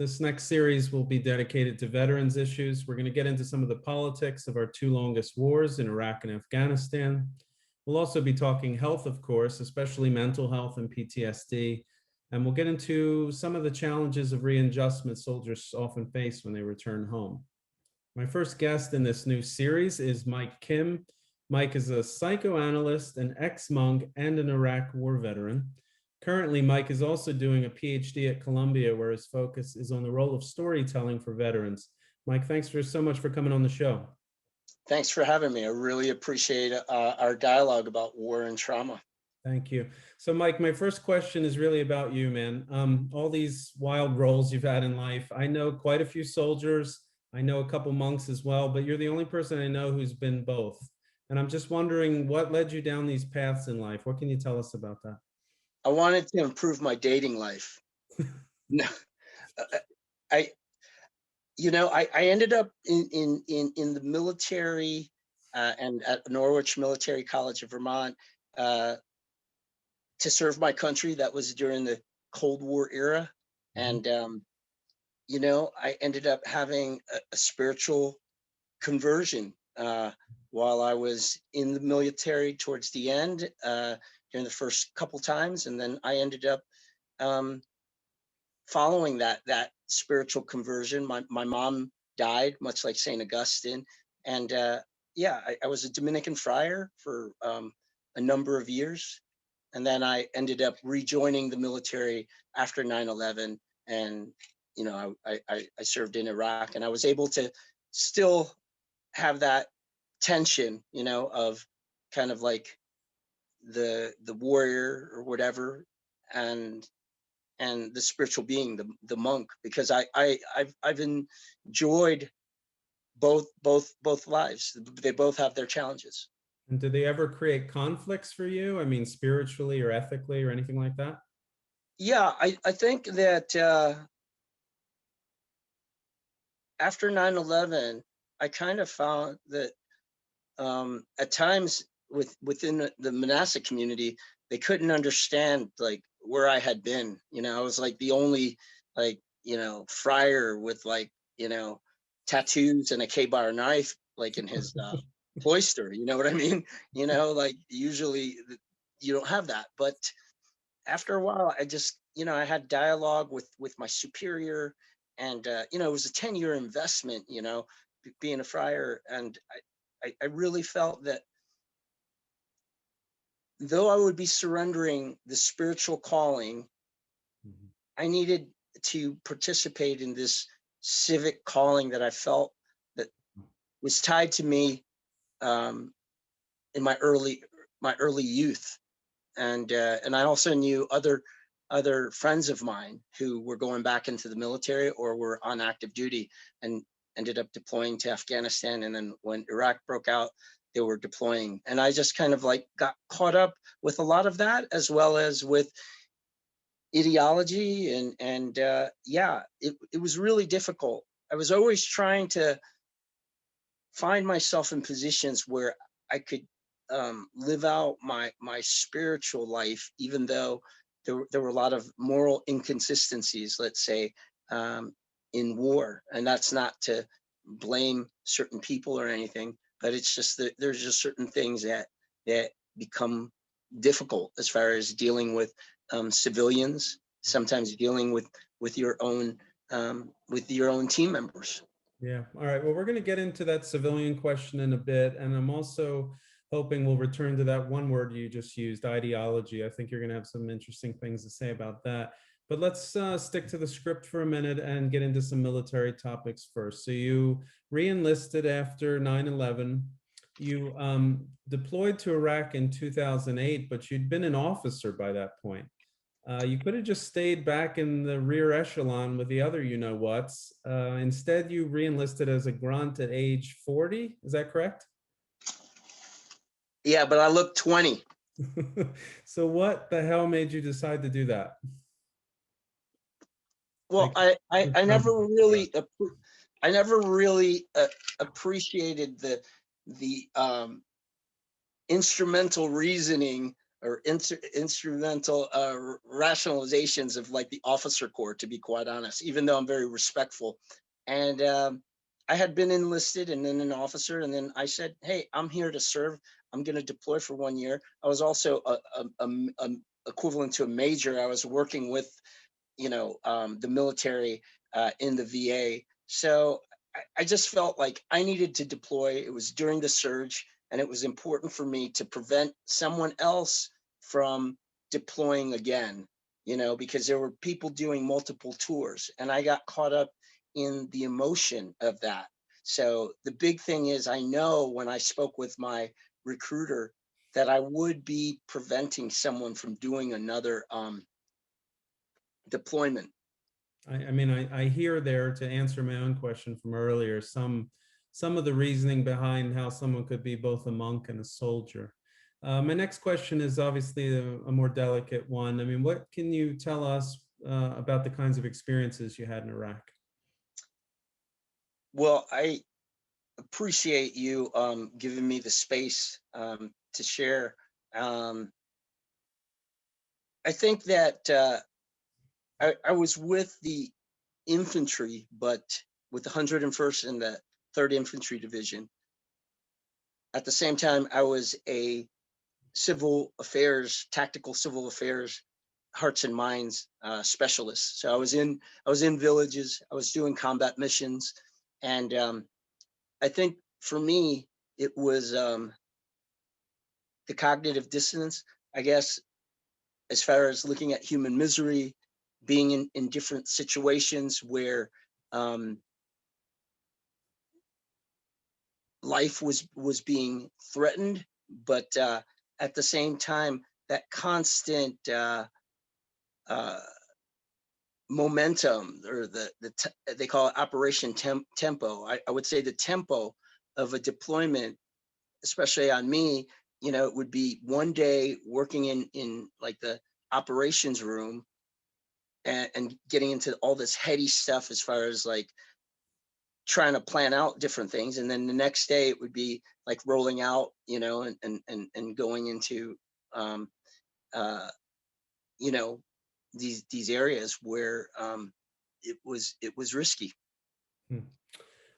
This next series will be dedicated to veterans issues. We're going to get into some of the politics of our two longest wars in Iraq and Afghanistan. We'll also be talking health, of course, especially mental health and PTSD. And we'll get into some of the challenges of readjustment soldiers often face when they return home. My first guest in this new series is Mike Kim. Mike is a psychoanalyst, an ex-monk, and an Iraq war veteran. Currently, Mike is also doing a PhD at Columbia, where his focus is on the role of storytelling for veterans. Mike, thanks so much for coming on the show. Thanks for having me. I really appreciate our dialogue about war and trauma. Thank you. So, Mike, my first question is really about you, man. All these wild roles you've had in life. I know quite a few soldiers. I know a couple monks as well, but you're the only person I know who's been both. And I'm just wondering what led you down these paths in life. What can you tell us about that? I wanted to improve my dating life. No, I ended up in the military and at Norwich Military College of Vermont to serve my country. That was during the Cold War era. And, I ended up having a spiritual conversion while I was in the military towards the end, during the first couple times. And then I ended up following that spiritual conversion. My mom died, much like St. Augustine. And I was a Dominican friar for a number of years. And then I ended up rejoining the military after 9/11. And, I served in Iraq, and I was able to still have that tension, of kind of like the warrior or whatever, and the spiritual being, the monk, because I've enjoyed both lives. They both have their challenges. And did they ever create conflicts for you? I mean, spiritually or ethically or anything like that? Yeah, I think that after 9/11, I kind of found that at times within the monastic community, they couldn't understand like where I had been. I was like the only friar with tattoos and a K-bar knife like in his cloister. You know what I mean? Like usually you don't have that. But after a while, I just I had dialogue with my superior, and it was a 10-year investment. Being a friar, and I really felt that though I would be surrendering the spiritual calling, I needed to participate in this civic calling that I felt that was tied to me in my early youth, and I also knew other friends of mine who were going back into the military or were on active duty and ended up deploying to Afghanistan. And then when Iraq broke out, they were deploying. And I just kind of like got caught up with a lot of that, as well as with ideology. And it was really difficult. I was always trying to find myself in positions where I could live out my spiritual life, even though there were a lot of moral inconsistencies, let's say, in war. And that's not to blame certain people or anything, but it's just that there's just certain things that become difficult as far as dealing with civilians, sometimes dealing with your own team members. Yeah. All right. Well, we're going to get into that civilian question in a bit. And I'm also hoping we'll return to that one word you just used, ideology. I think you're going to have some interesting things to say about that. But let's stick to the script for a minute and get into some military topics first. So you re-enlisted after 9/11. You deployed to Iraq in 2008, but you'd been an officer by that point. You could have just stayed back in the rear echelon with the other you-know-whats. Instead, you re-enlisted as a grunt at age 40. Is that correct? Yeah, but I look 20. So what the hell made you decide to do that? Well, I never really appreciated the instrumental reasoning or instrumental rationalizations of like the officer corps, to be quite honest, even though I'm very respectful. And I had been enlisted and then an officer, and then I said, hey, I'm here to serve. I'm going to deploy for 1 year. I was also a equivalent to a major. I was working with, the military in the VA. So I just felt like I needed to deploy. It was during the surge, and it was important for me to prevent someone else from deploying again, because there were people doing multiple tours, and I got caught up in the emotion of that. So the big thing is, I know when I spoke with my recruiter that I would be preventing someone from doing another deployment. I mean, I hear there, to answer my own question from earlier, some of the reasoning behind how someone could be both a monk and a soldier. My next question is obviously a more delicate one. I mean, what can you tell us about the kinds of experiences you had in Iraq? Well, I appreciate you giving me the space to share. Um, I think that I was with the infantry, but with the 101st and the 3rd Infantry Division. At the same time, I was a tactical civil affairs, hearts and minds specialist. So I was in villages, I was doing combat missions, and I think for me it was the cognitive dissonance, I guess, as far as looking at human misery, being in different situations where um, life was being threatened, but at the same time, that constant uh, momentum, or they call it Operation Tempo. I would say the tempo of a deployment, especially on me, it would be one day working in like the operations room, and getting into all this heady stuff as far as like trying to plan out different things, and then the next day it would be like rolling out, and going into um uh you know these areas where it was risky. Hmm.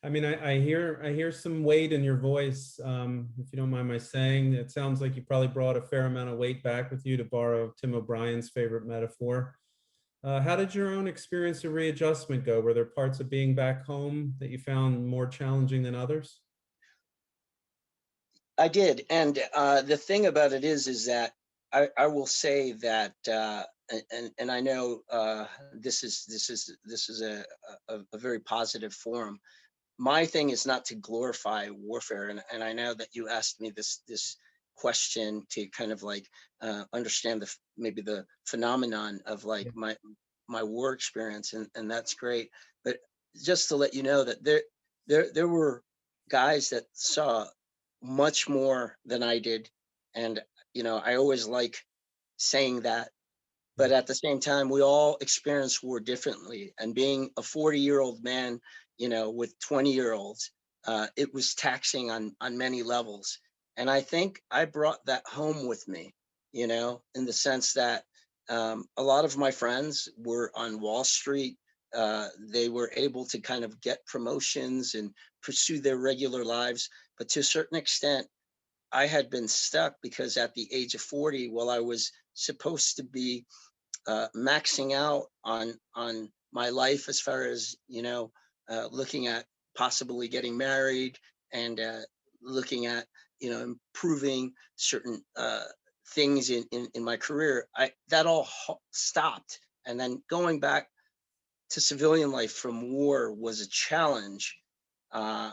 I mean, I hear some weight in your voice. If you don't mind my saying, it sounds like you probably brought a fair amount of weight back with you, to borrow Tim O'Brien's favorite metaphor. How did your own experience of readjustment go? Were there parts of being back home that you found more challenging than others? I did, and the thing about it is that I will say that, and I know this is a very positive forum. My thing is not to glorify warfare, and I know that you asked me this question to kind of like understand maybe the phenomenon of like Yeah. my war experience, and that's great. But just to let you know that there were guys that saw much more than I did, and I always like saying that. But at the same time, we all experience war differently. And being a 40-year-old man, with 20-year-olds, it was taxing on many levels. And I think I brought that home with me, in the sense that a lot of my friends were on Wall Street. They were able to kind of get promotions and pursue their regular lives. But to a certain extent, I had been stuck because at the age of 40, while I was supposed to be maxing out on my life as far as looking at possibly getting married, and looking at improving certain things in my career, I that all stopped, and then going back to civilian life from war was a challenge uh,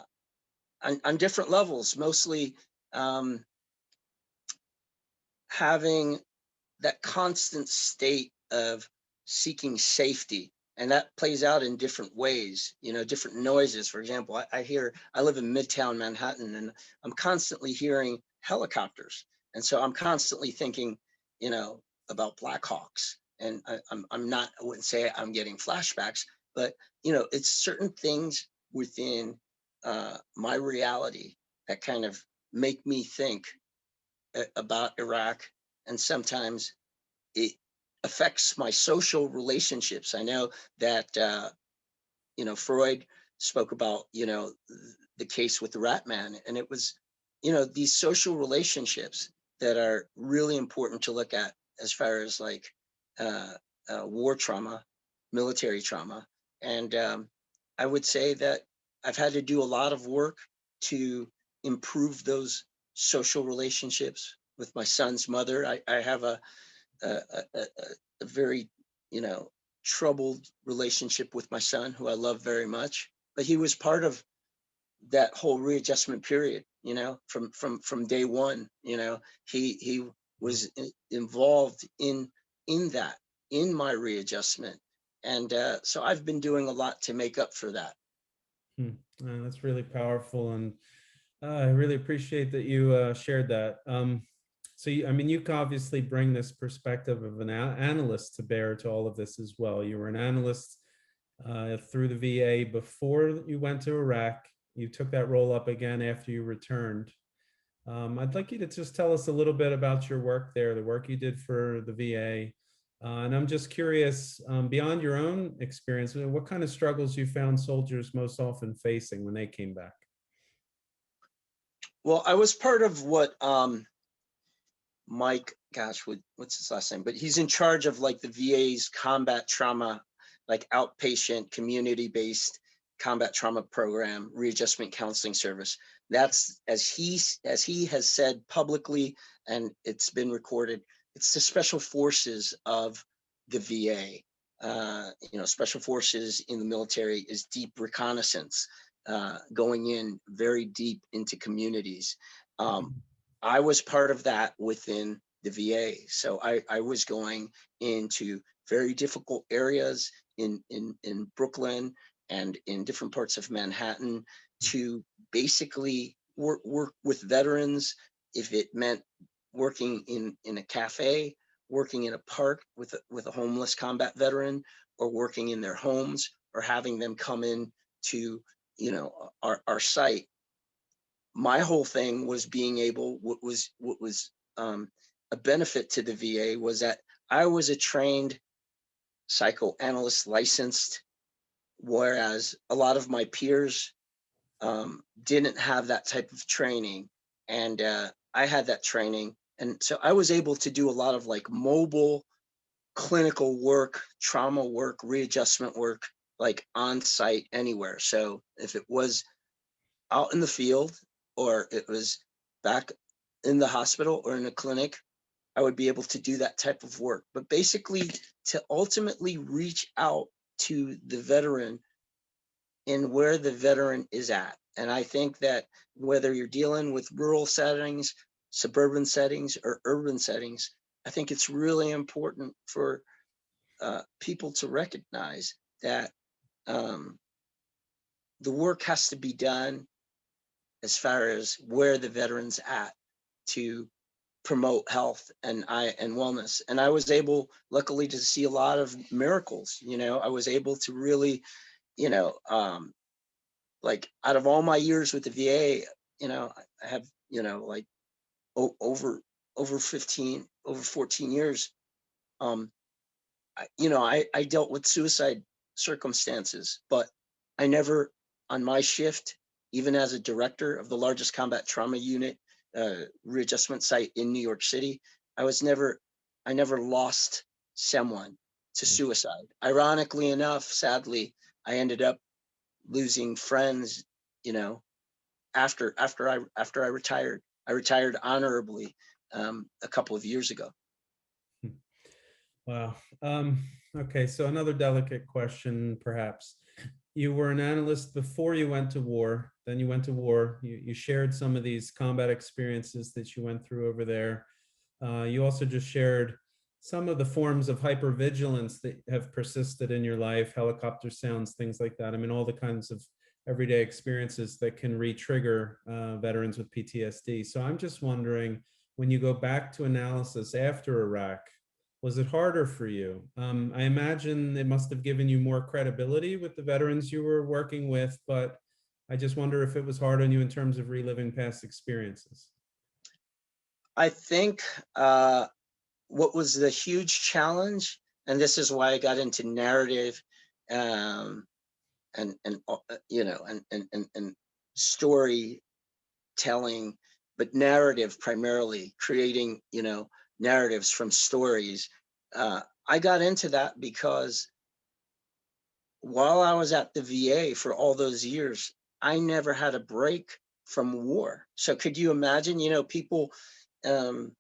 on different levels, mostly um, having that constant state of seeking safety. And that plays out in different ways, different noises. For example, I live in Midtown Manhattan, and I'm constantly hearing helicopters. And so I'm constantly thinking, about Black Hawks. And I'm not, I wouldn't say I'm getting flashbacks, but, it's certain things within my reality that kind of make me think about Iraq, and sometimes it affects my social relationships. I know that Freud spoke about the case with the rat man, and it was these social relationships that are really important to look at as far as like uh, war trauma, military trauma. And I would say that I've had to do a lot of work to improve those social relationships with my son's mother. I have a, a, a very, you know, troubled relationship with my son, who I love very much. But he was part of that whole readjustment period, from day one. He was involved in that, in my readjustment, and so I've been doing a lot to make up for that. Hmm. That's really powerful, and I really appreciate that you shared that. I mean, you obviously bring this perspective of an analyst to bear to all of this as well. You were an analyst through the VA before you went to Iraq. You took that role up again after you returned. I'd like you to just tell us a little bit about your work there, the work you did for the VA. And I'm just curious, beyond your own experience, what kind of struggles you found soldiers most often facing when they came back? Well, I was part of what Mike, gosh, what's his last name? But he's in charge of like the VA's combat trauma, like outpatient, community-based combat trauma program, readjustment counseling service. That's, as he has said publicly, and it's been recorded, it's the special forces of the VA. Special forces in the military is deep reconnaissance, going in very deep into communities. I was part of that within the VA. So I was going into very difficult areas in Brooklyn and in different parts of Manhattan to basically work with veterans. If it meant working in a cafe, working in a park with a homeless combat veteran, or working in their homes, or having them come in to our site. My whole thing was being able, what was a benefit to the VA was that I was a trained psychoanalyst, licensed, whereas a lot of my peers didn't have that type of training, and I had that training, and so I was able to do a lot of like mobile clinical work, trauma work, readjustment work, like on site anywhere. So if it was out in the field, or it was back in the hospital or in a clinic, I would be able to do that type of work. But basically, to ultimately reach out to the veteran in where the veteran is at. And I think that whether you're dealing with rural settings, suburban settings, or urban settings, I think it's really important for people to recognize that the work has to be done as far as where the veteran's at, to promote health and wellness. And I was able, luckily, to see a lot of miracles. I was able to really, you know, like out of all my years with the VA, I have, like over 15, over 14 years. I dealt with suicide circumstances, but I never, on my shift, even as a director of the largest combat trauma unit, readjustment site in New York City, I never lost someone to suicide. Ironically enough, sadly, I ended up losing friends, after I retired. I retired honorably a couple of years ago. Wow. Okay, so another delicate question, perhaps. You were an analyst before you went to war, then you went to war. You shared some of these combat experiences that you went through over there. You also just shared some of the forms of hypervigilance that have persisted in your life, helicopter sounds, things like that. I mean, all the kinds of everyday experiences that can re-trigger veterans with PTSD. So I'm just wondering, when you go back to analysis after Iraq, was it harder for you? I imagine it must have given you more credibility with the veterans you were working with, but I just wonder if it was hard on you in terms of reliving past experiences. I think what was the huge challenge, and this is why I got into narrative, um, and storytelling, but narrative primarily, creating, narratives from stories. I got into that because while I was at the VA for all those years, I never had a break from war. So could you imagine, people, um,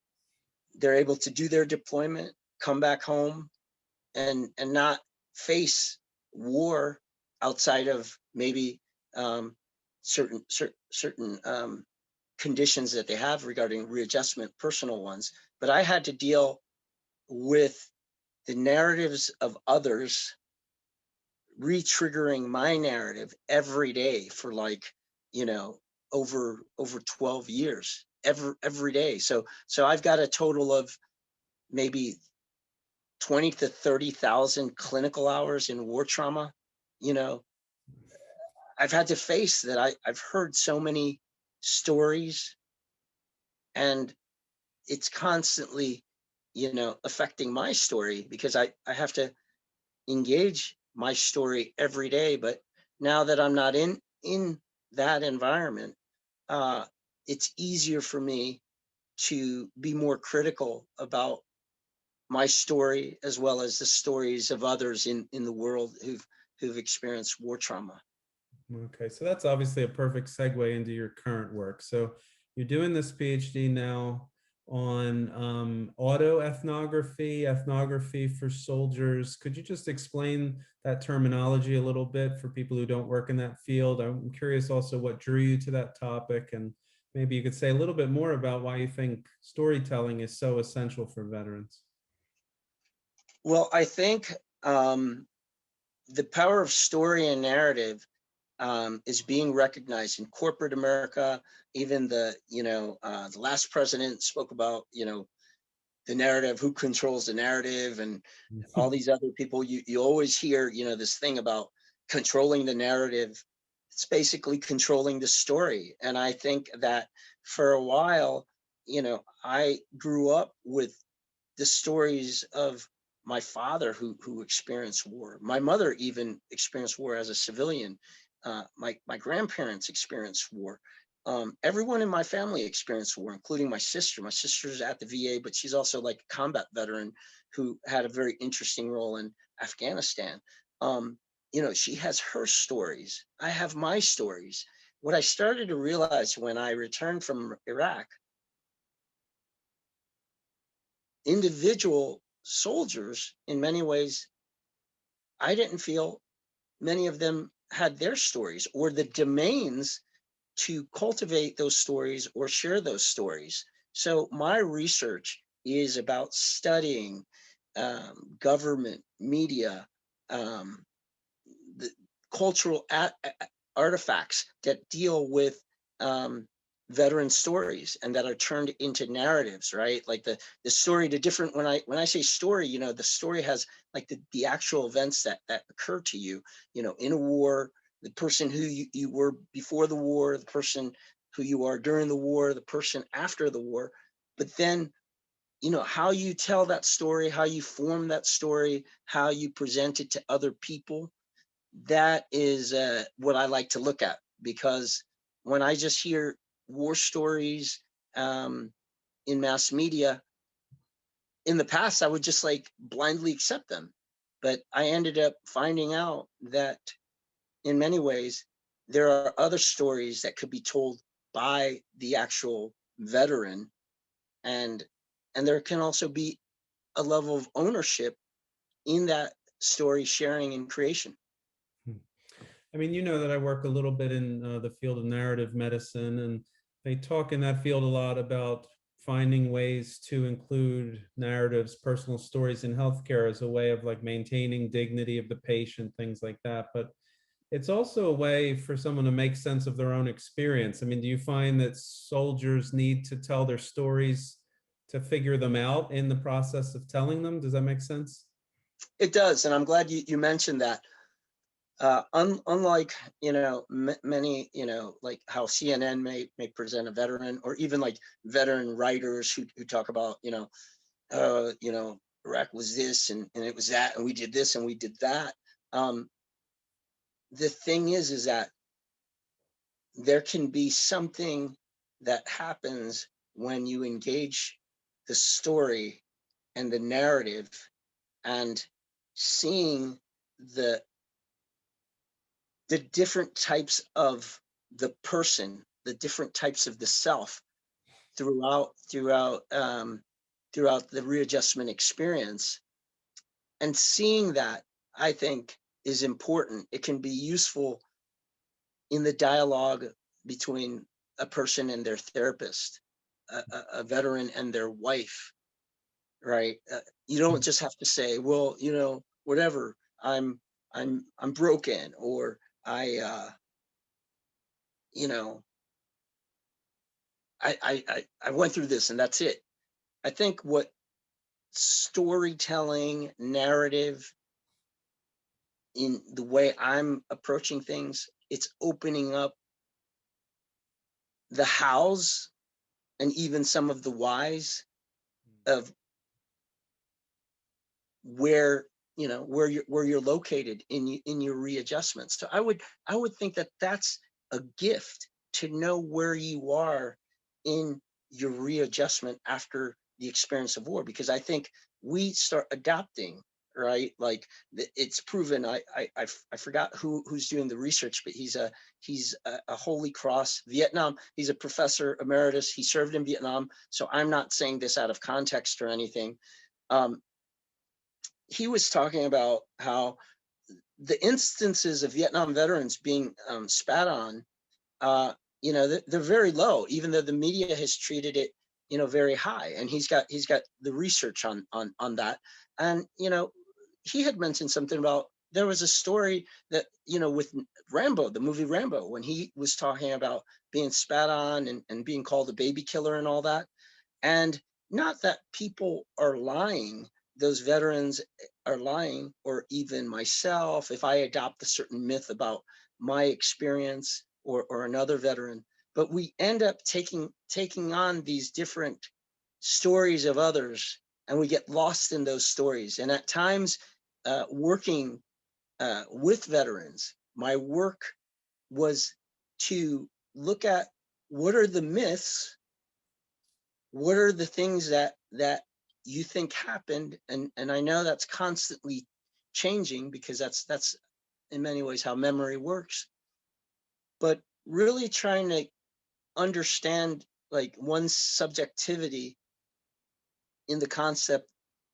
they're able to do their deployment, come back home, and not face war outside of maybe, um, certain conditions that they have regarding readjustment, personal ones. But I had to deal with the narratives of others re-triggering my narrative every day for like, you know over 12 years, every day. So I've got a total of maybe 20 to 30,000 clinical hours in war trauma. you know I've had to face that. I've heard so many stories, and it's constantly, affecting my story, because I have to engage my story every day. But now that I'm not in that environment, uh, it's easier for me to be more critical about my story, as well as the stories of others in the world who've experienced war trauma. Okay, so that's obviously a perfect segue into your current work. So you're doing this PhD now on auto-ethnography, ethnography for soldiers. Could you just explain that terminology a little bit for people who don't work in that field? I'm curious also what drew you to that topic, and maybe you could say a little bit more about why you think storytelling is so essential for veterans. Well, I think, the power of story and narrative, is being recognized in corporate America. Even the last president spoke about, the narrative, who controls the narrative, and all these other people. You always hear, this thing about controlling the narrative. It's basically controlling the story. And I think that for a while, I grew up with the stories of my father, who experienced war. My mother even experienced war as a civilian. My grandparents experienced war. Everyone in my family experienced war, including my sister. My sister's at the VA, but she's also like a combat veteran who had a very interesting role in Afghanistan. She has her stories. I have my stories. What I started to realize when I returned from Iraq, individual soldiers, in many ways, I didn't feel many of them had their stories or the domains to cultivate those stories or share those stories. So my research is about studying, government, media, um, the cultural artifacts that deal with, veteran stories, and that are turned into narratives, right? Like the story, the different, when I say story, the story has like the actual events that occur to you, in a war, the person who you were before the war, the person who you are during the war, the person after the war. But then, how you tell that story, how you form that story, how you present it to other people, that is, what I like to look at. Because when I just hear war stories, um, in mass media, in the past, I would just like blindly accept them. But I ended up finding out that in many ways, there are other stories that could be told by the actual veteran, and there can also be a level of ownership in that story sharing and creation. I mean, you know that I work a little bit in the field of narrative medicine, and they talk in that field a lot about finding ways to include narratives, personal stories in healthcare as a way of like maintaining dignity of the patient, things like that. But it's also a way for someone to make sense of their own experience. I mean, do you find that soldiers need to tell their stories to figure them out in the process of telling them? Does that make sense? It does, and I'm glad you mentioned that. Unlike, many, like how CNN may present a veteran, or even like veteran writers who talk about, you know, Iraq was this and it was that, and we did this and we did that. Um, the thing is that there can be something that happens when you engage the story and the narrative and seeing the the different types of the person, the different types of the self throughout the readjustment experience, and seeing that, I think, is important. It can be useful in the dialogue between a person and their therapist, a veteran and their wife, right? You don't just have to say, well, you know, whatever, I'm broken, or you know, I went through this and that's it. I think what storytelling, narrative, in the way I'm approaching things, it's opening up the hows and even some of the whys of where, you know, where you're located in your readjustment. So I would think that that's a gift, to know where you are in your readjustment after the experience of war, because I think we start adapting, right? Like, it's proven. I forgot who's doing the research, but he's a Holy Cross Vietnam. He's a professor emeritus. He served in Vietnam. So I'm not saying this out of context or anything. Um, he was talking about how the instances of Vietnam veterans being spat on, uh, you know, they're very low, even though the media has treated it, you know, very high. And he's got the research on that. And you know, he had mentioned something about, there was a story that, you know, with Rambo, the movie Rambo, when he was talking about being spat on and being called a baby killer and all that. And not that people are lying, those veterans are lying, or even myself, if I adopt a certain myth about my experience, or another veteran, but we end up taking on these different stories of others, and we get lost in those stories. And at times, working with veterans, my work was to look at, what are the myths, what are the things that you think happened, and I know that's constantly changing, because that's in many ways how memory works, but really trying to understand, like, one's subjectivity in the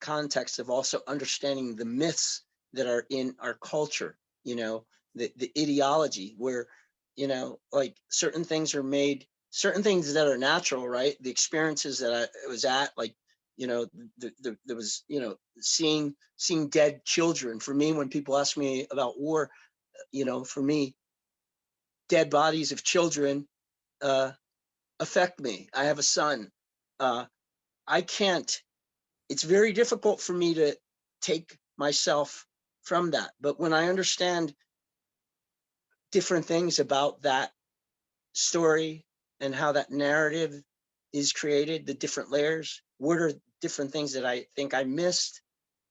context of also understanding the myths that are in our culture, you know, the ideology, where, you know, like, certain things are made, certain things that are natural, right? The experiences that I was at, like, you know, there was, you know, seeing dead children. For me, when people ask me about war, you know, for me, dead bodies of children uh, affect me. I have a son. Uh, I can't, it's very difficult for me to take myself from that. But when I understand different things about that story and how that narrative is created, the different layers, what are different things that I think I missed,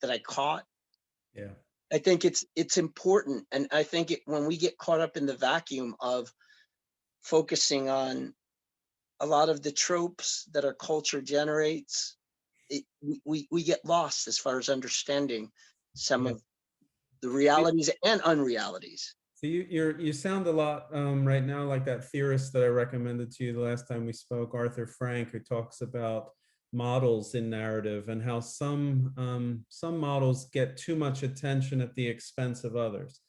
that I caught, Yeah. I think it's important. And I think when we get caught up in the vacuum of focusing on a lot of the tropes that our culture generates, we get lost as far as understanding some Yeah. of the realities and unrealities. So you sound a lot right now like that theorist that I recommended to you the last time we spoke, Arthur Frank, who talks about models in narrative and how some models get too much attention at the expense of others.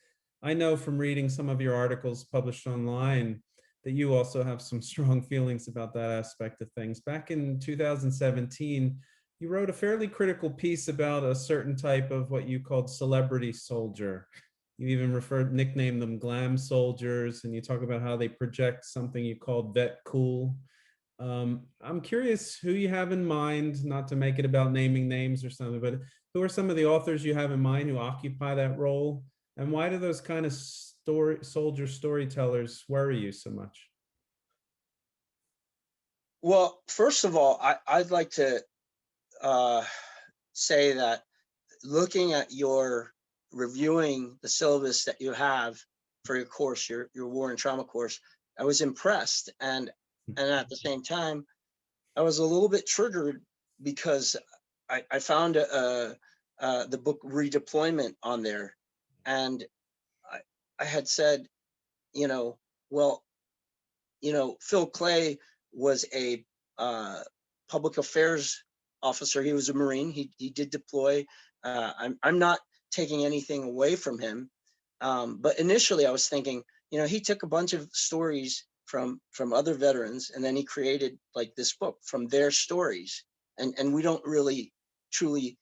I know from reading some of your articles published online that you also have some strong feelings about that aspect of things. Back in 2017, you wrote a fairly critical piece about a certain type of what you called celebrity soldier. You even nickname them glam soldiers, and you talk about how they project something you called vet cool. I'm curious who you have in mind, not to make it about naming names or something, but who are some of the authors you have in mind who occupy that role? And why do those kind of soldier storytellers worry you so much? Well, first of all, I'd like to say that looking at your reviewing the syllabus that you have for your course, your war and trauma course, I was impressed. And at the same time, I was a little bit triggered because I found the book Redeployment on there. And I had said, you know, well, you know, Phil Clay was a public affairs officer. He was a Marine. He did deploy. I'm not taking anything away from him, but initially I was thinking, you know, he took a bunch of stories from other veterans, and then he created like this book from their stories, and we don't really truly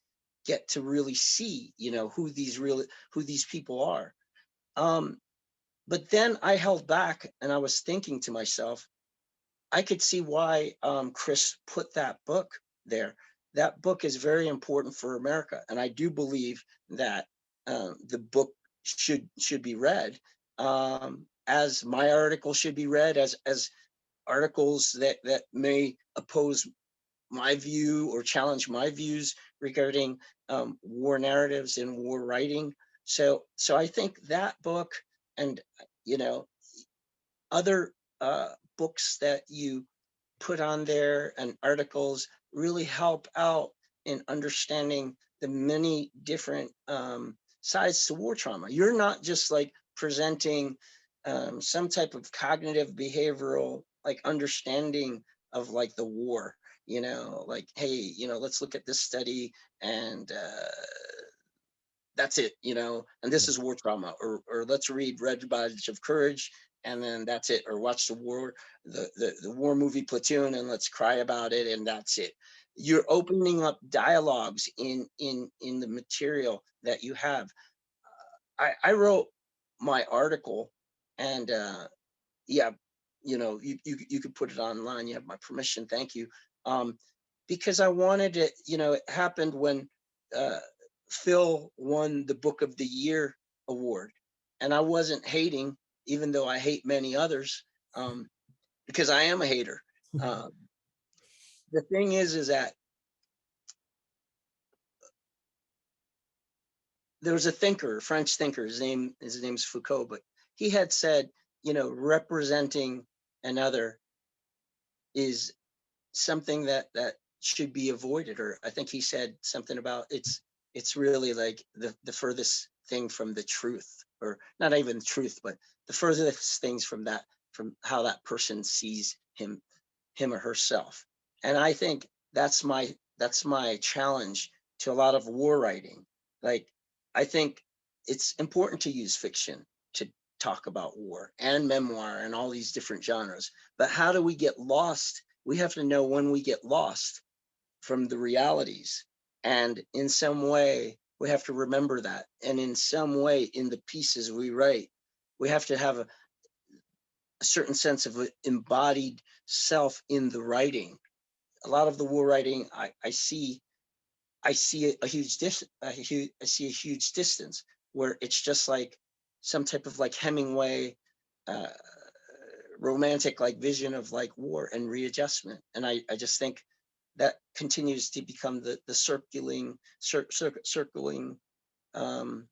get to really see, you know, who these people are. But then I held back, and I was thinking to myself, I could see why Chris put that book there. That book is very important for America, and I do believe that the book should be read, as my article should be read, as articles that may oppose my view or challenge my views regarding war narratives and war writing. So I think that book, and you know, other books that you put on there and articles really help out in understanding the many different sides to war trauma. You're not just like presenting some type of cognitive behavioral like understanding of like the war, you know, like, hey, you know, let's look at this study, and that's it, you know, and this is war trauma, or let's read Red Badge of Courage, and then that's it, or watch the war movie Platoon, and let's cry about it, and that's it. You're opening up dialogues in the material that you have. I wrote my article, and yeah, you know, you could put it online. You have my permission. Thank you. Um, because I wanted it, you know, it happened when uh, Phil won the Book of the Year award. And I wasn't hating, even though I hate many others, because I am a hater. Um, the thing is that there was a thinker, a French thinker, his name's Foucault, but he had said, you know, representing another is something that should be avoided. Or I think he said something about it's really like the furthest thing from the truth, or not even truth, but the furthest things from how that person sees him or herself. And I think that's my challenge to a lot of war writing. Like, I think it's important to use fiction to talk about war, and memoir, and all these different genres, but how do we get lost? We have to know when we get lost from the realities, and in some way we have to remember that, and in some way in the pieces we write we have to have a certain sense of embodied self in the writing. A lot of the war writing I see a huge I see a huge distance, where it's just like some type of like Hemingway uh, romantic like vision of like war and readjustment. And I just think that continues to become the circling um,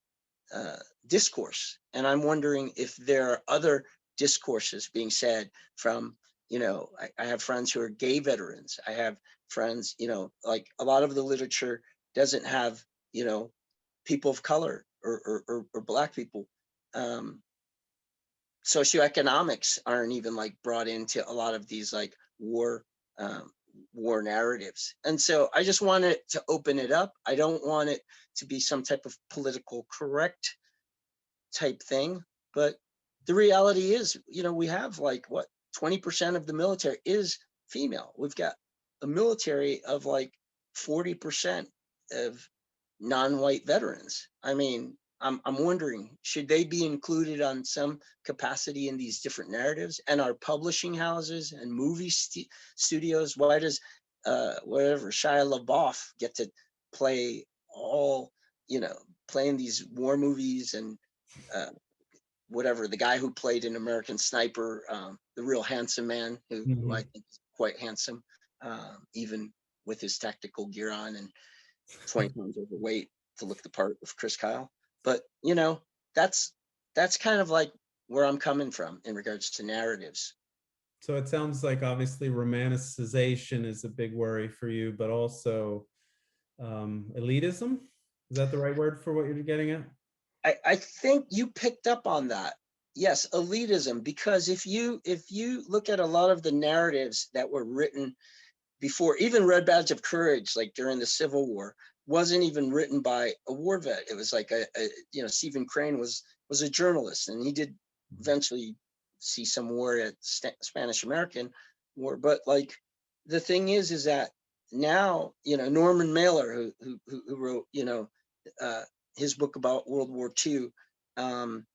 discourse. And I'm wondering if there are other discourses being said from, you know, I have friends who are gay veterans. I have friends, you know, like a lot of the literature doesn't have, you know, people of color or Black people. Um, Socioeconomics aren't even like brought into a lot of these like um, war narratives. And so I just want it to open it up. I don't want it to be some type of political correct type thing. But the reality is, you know, we have like what 20% of the military is female. We've got a military of like 40% of non-white veterans. I mean, I'm wondering, should they be included on some capacity in these different narratives? And our publishing houses and movie studios, why does whatever Shia LaBeouf get to play all, you know, playing these war movies, and uh, whatever, the guy who played in American Sniper, the real handsome man who I think is quite handsome, even with his tactical gear on, and 20 pounds overweight to look the part of Chris Kyle. But you know, that's that's kind of like where I'm coming from in regards to narratives. So it sounds like obviously romanticization is a big worry for you, but also elitism. Is that the right word for what you're getting at? I think you picked up on that. Yes, elitism, because if you look at a lot of the narratives that were written before, even Red Badge of Courage, like during the Civil War, wasn't even written by a war vet. It was like Stephen Crane was a journalist, and he did eventually see some war at Spanish American War. But like the thing is that now, Norman Mailer, who wrote uh, his book about World War II, um,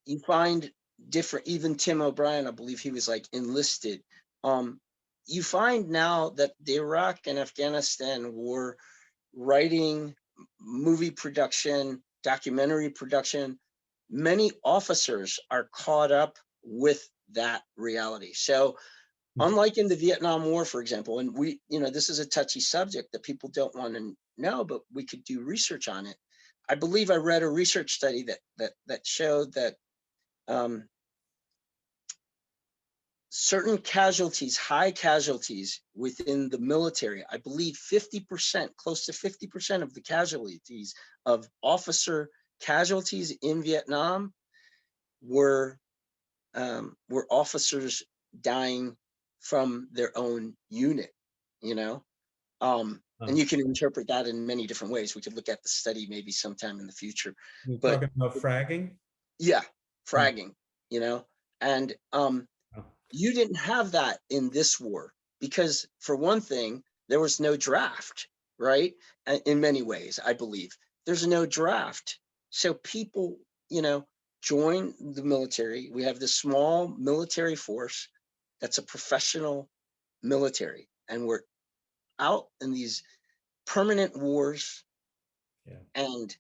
you find different. Even Tim O'Brien, I believe he was like enlisted. Um, you find now that the Iraq and Afghanistan war, writing, movie production, documentary production, many officers are caught up with that reality. So unlike in the Vietnam War, for example, and this is a touchy subject that people don't want to know, but we could do research on it. I believe I read a research study that showed that um, certain casualties, high casualties within the military, I believe 50%, close to 50% of the casualties of officer casualties in Vietnam were officers dying from their own unit, you know? And you can interpret that in many different ways. We could look at the study maybe sometime in the future. You're But talking about fragging? yeah, Hmm. fragging, and Oh, you didn't have that in this war because, for one thing, there was no draft, right? In many ways, I believe there's no draft. So people, join the military. We have this small military force that's a professional military, and we're out in these permanent wars. yeah. And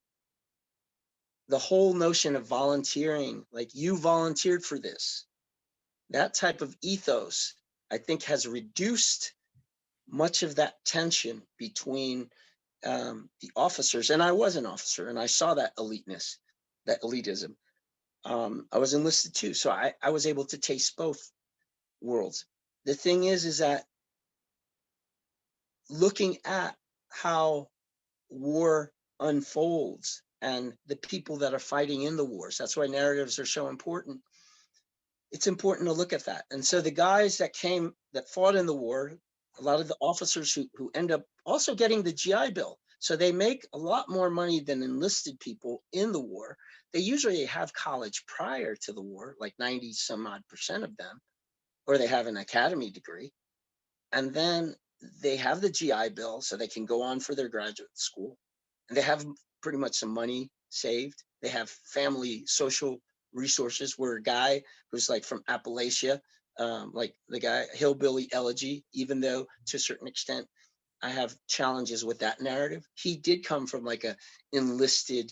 the whole notion of volunteering, like you volunteered for this, that type of ethos, I think, has reduced much of that tension between the officers. And I was an officer, and I saw that eliteness, that elitism. I was enlisted too, so I was able to taste both worlds. The thing is that looking at how war unfolds and the people that are fighting in the wars, that's why narratives are so important. It's important to look at that. And so the guys that fought in the war, a lot of the officers who end up also getting the GI Bill. So they make a lot more money than enlisted people in the war. They usually have college prior to the war, like 90 some odd percent of them, or they have an academy degree. And then they have the GI Bill so they can go on for their graduate school. And they have pretty much some money saved. They have family social resources. We're a guy who's like from Appalachia, like the guy Hillbilly Elegy, even though to a certain extent I have challenges with that narrative. He did come from like a enlisted,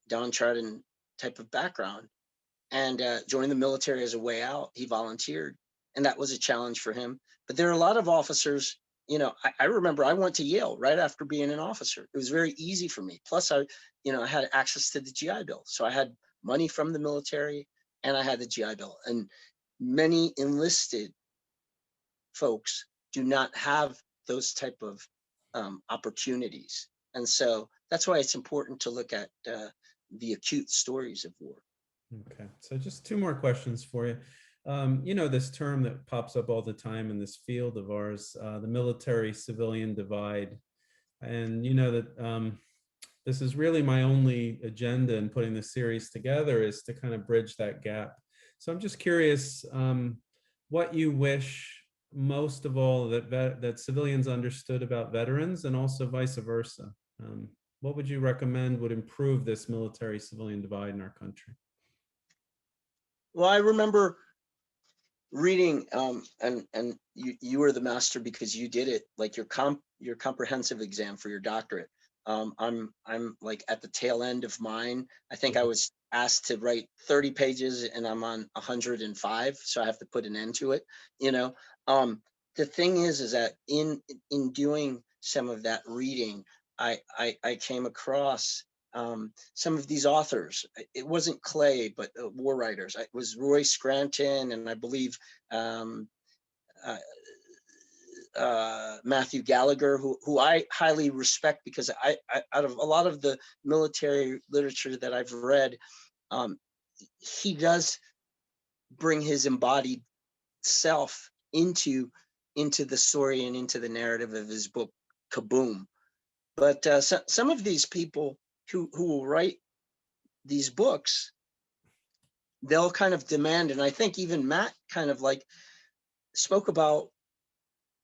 downtrodden type of background, and joined the military as a way out. He volunteered, and that was a challenge for him. But there are a lot of officers. I remember I went to Yale right after being an officer. It was very easy for me. Plus, I had access to the GI Bill, so I had money from the military, and I had the GI Bill. And many enlisted folks do not have those type of opportunities, and so that's why it's important to look at the acute stories of war. Okay, so just two more questions for you. This term that pops up all the time in this field of ours, the military civilian divide. And you know that this is really my only agenda in putting this series together is to kind of bridge that gap. So I'm just curious what you wish most of all that civilians understood about veterans and also vice versa. What would you recommend would improve this military civilian divide in our country? Well, I remember reading, and you were the master because you did it, like your comprehensive exam for your doctorate. I'm like at the tail end of mine. I think I was asked to write 30 pages and I'm on 105, so I have to put an end to it. You know, um, the thing is that in doing some of that reading, I came across some of these authors. It wasn't Clay, but war writers. It was Roy Scranton, and I believe uh, Matthew Gallagher, who I highly respect, because out of a lot of the military literature that I've read, um, he does bring his embodied self into the story and into the narrative of his book Kaboom. But some of these people who will write these books, they'll kind of demand, and I think even Matt kind of like spoke about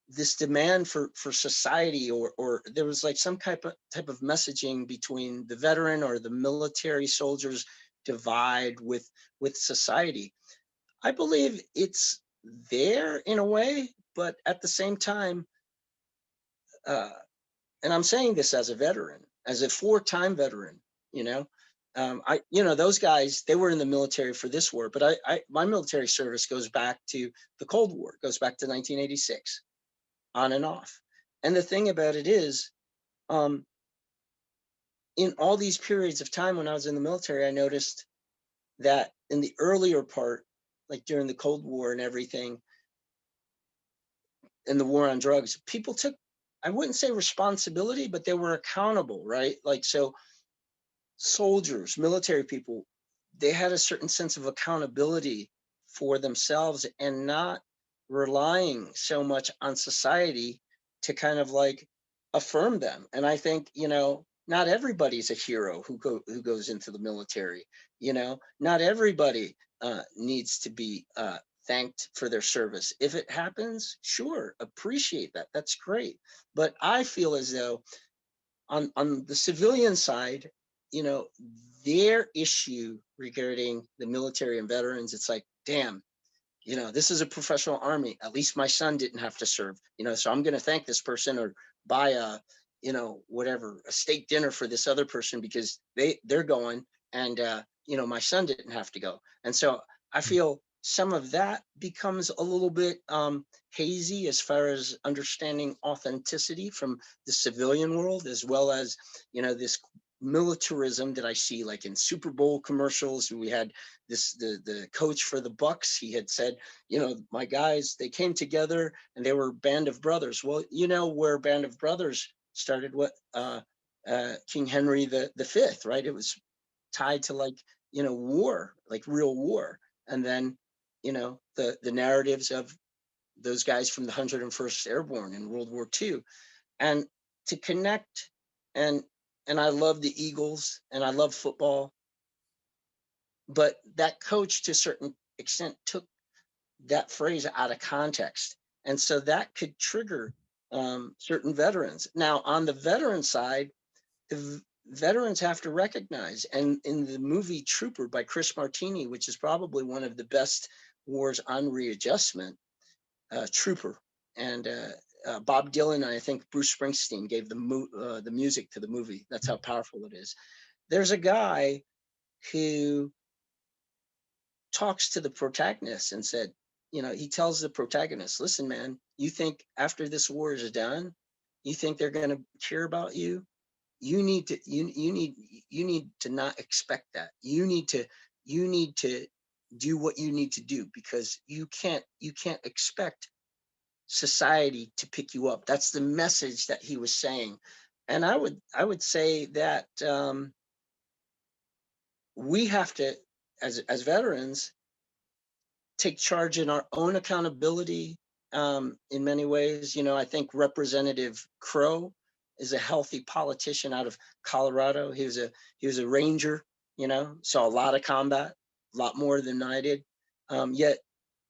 this demand for society, or there was like some type of messaging between the veteran or the military soldiers divide with society. I believe it's there in a way, but at the same time, uh, and I'm saying this as a veteran, as a 4-time veteran, you know, those guys, they were in the military for this war, but my military service goes back to the Cold War, goes back to 1986, on and off. And the thing about it is, um, in all these periods of time when I was in the military, I noticed that in the earlier part, like during the Cold War and everything, and the war on drugs, people took, I wouldn't say responsibility, but they were accountable, right? Like, so soldiers, military people, they had a certain sense of accountability for themselves and not relying so much on society to kind of like affirm them. And I think, not everybody's a hero who goes into the military. Not everybody needs to be thanked for their service. If it happens, sure, appreciate that. That's great. But I feel as though on the civilian side, you know, their issue regarding the military and veterans, it's like, damn, this is a professional army. At least my son didn't have to serve, so I'm going to thank this person or buy whatever, a steak dinner for this other person because they're going, and, my son didn't have to go. And so I feel some of that becomes a little bit hazy as far as understanding authenticity from the civilian world, as well as, this militarism that I see like in Super Bowl commercials. We had the coach for the Bucks. He had said, my guys, they came together and they were a band of brothers. Well, where Band of Brothers started, what King Henry the Fifth, right? It was tied to like, war, like real war. And then, the narratives of those guys from the 101st Airborne in World War II. And to connect, and I love the Eagles and I love football, but that coach to a certain extent took that phrase out of context. And so that could trigger certain veterans. Now, on the veteran side, the veterans have to recognize, and in the movie Trooper by Chris Martini, which is probably one of the best wars on readjustment, Trooper, and Bob Dylan and I think Bruce Springsteen gave the music to the movie. That's how powerful it is. There's a guy who talks to the protagonist and said, he tells the protagonist, listen, man, you think after this war is done, you think they're going to care about you? You need to not expect that. You need to do what you need to do, because you can't expect society to pick you up. That's the message that he was saying. And I would say that we have to, as veterans, take charge in our own accountability in many ways. I think Representative Crow is a healthy politician out of Colorado. He was a ranger, saw a lot of combat, a lot more than I did. Yet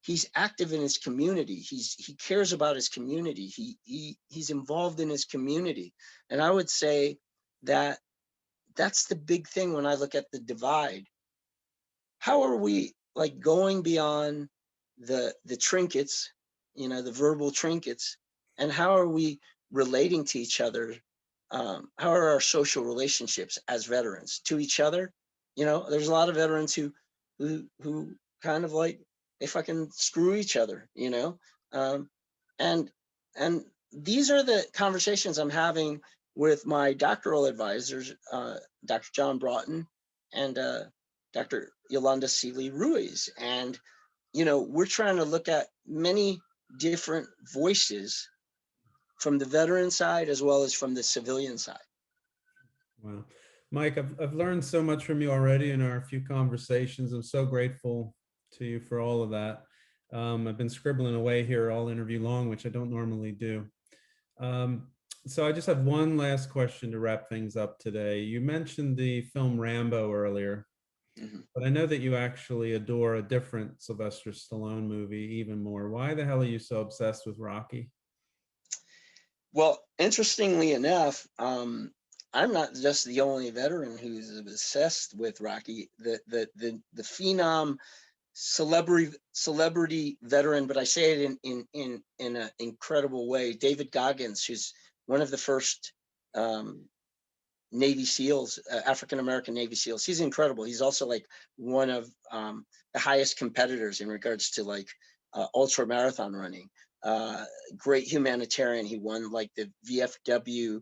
he's active in his community. He cares about his community. He's involved in his community. And I would say that that's the big thing when I look at the divide. How are we like going beyond the trinkets, the verbal trinkets, and how are we relating to each other? How are our social relationships as veterans to each other? There's a lot of veterans who kind of like, they fucking screw each other, And and these are the conversations I'm having with my doctoral advisors, Dr. John Broughton and Dr. Yolanda Seeley Ruiz. And, we're trying to look at many different voices from the veteran side as well as from the civilian side. Wow. Mike, I've learned so much from you already in our few conversations. I'm so grateful to you for all of that. I've been scribbling away here all interview long, which I don't normally do. Um, so I just have one last question to wrap things up today. You mentioned the film Rambo earlier, Mhm. but I know that you actually adore a different Sylvester Stallone movie even more. Why the hell are you so obsessed with Rocky? Well, interestingly enough, I'm not just the only veteran who's obsessed with Rocky. The phenom celebrity veteran, but I say it in an incredible way. David Goggins, who's one of the first Navy SEALs, African American Navy SEALs. He's incredible. He's also like one of the highest competitors in regards to like ultra marathon running. Uh, Great humanitarian. He won like the VFW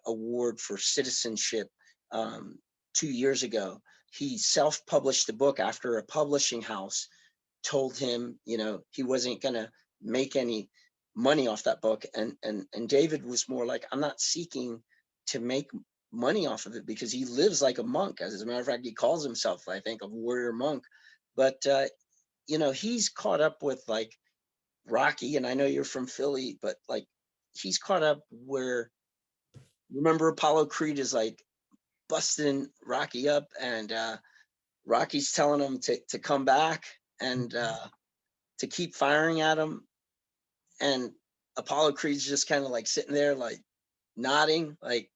award for citizenship 2 years ago. He self-published the book after a publishing house told him, he wasn't gonna make any money off that book. And David was more like, I'm not seeking to make money off of it because he lives like a monk. As a matter of fact, he calls himself, I think, a warrior monk. But he's caught up with like Rocky, and I know you're from Philly, but like he's caught up where, remember, Apollo Creed is like busting Rocky up, and Rocky's telling him to come back and to keep firing at him. And Apollo Creed's just kind of like sitting there, like nodding, like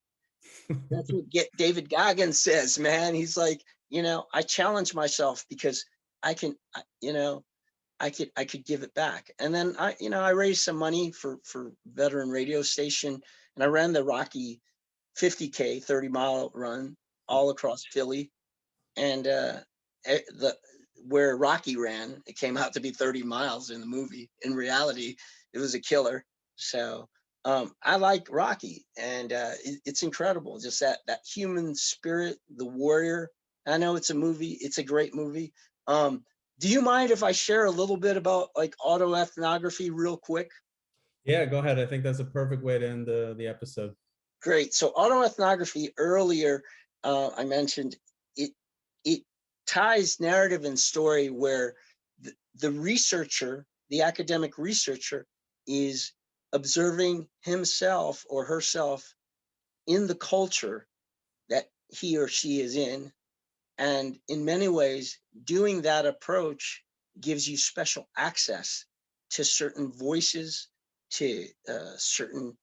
that's what David Goggins says, man. He's like, I challenge myself because I can, I could give it back. And then I raised some money for veteran radio station, and I ran the Rocky 50K 30-mile run all across Philly, and the where Rocky ran, it came out to be 30 miles in the movie. In reality, it was a killer. So I like Rocky, and it's incredible. Just that human spirit, the warrior. I know it's a movie. It's a great movie. Do you mind if I share a little bit about like auto-ethnography real quick? Yeah, go ahead. I think that's a perfect way to end the episode. Great. So autoethnography earlier, I mentioned it. It ties narrative and story where the researcher, the academic researcher, is observing himself or herself in the culture that he or she is in, and in many ways, doing that approach gives you special access to certain voices, to certain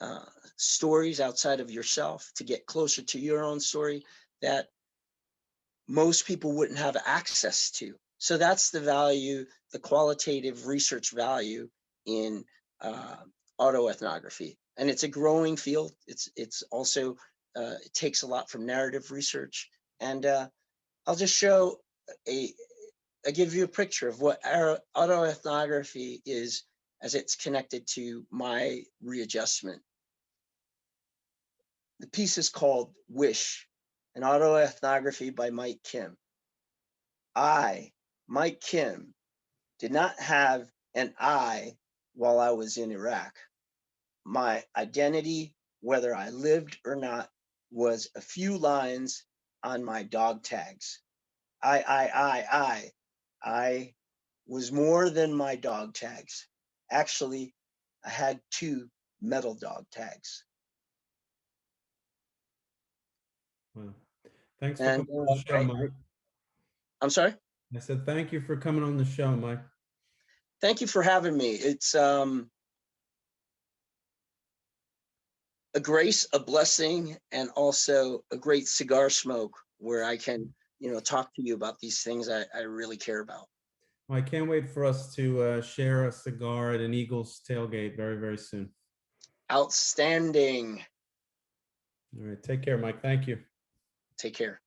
uh, stories outside of yourself, to get closer to your own story that most people wouldn't have access to. So that's the value, the qualitative research value in uh, autoethnography, and it's a growing field. It's also it takes a lot from narrative research, and I'll just show a, I give you a picture of what our autoethnography is as it's connected to my readjustment. The piece is called Wish, an autoethnography by Mike Kim. I, Mike Kim, did not have an I while I was in Iraq. My identity, whether I lived or not, was a few lines on my dog tags. I. I was more than my dog tags. Actually, I had two metal dog tags. Wow. Thanks for And coming on the show, Mike. I'm sorry. I said thank you for coming on the show, Mike. Thank you for having me. It's a grace, a blessing, and also a great cigar smoke where I can, talk to you about these things I really care about. Well, I can't wait for us to share a cigar at an Eagles tailgate very, very soon. Outstanding. All right. Take care, Mike. Thank you. Take care.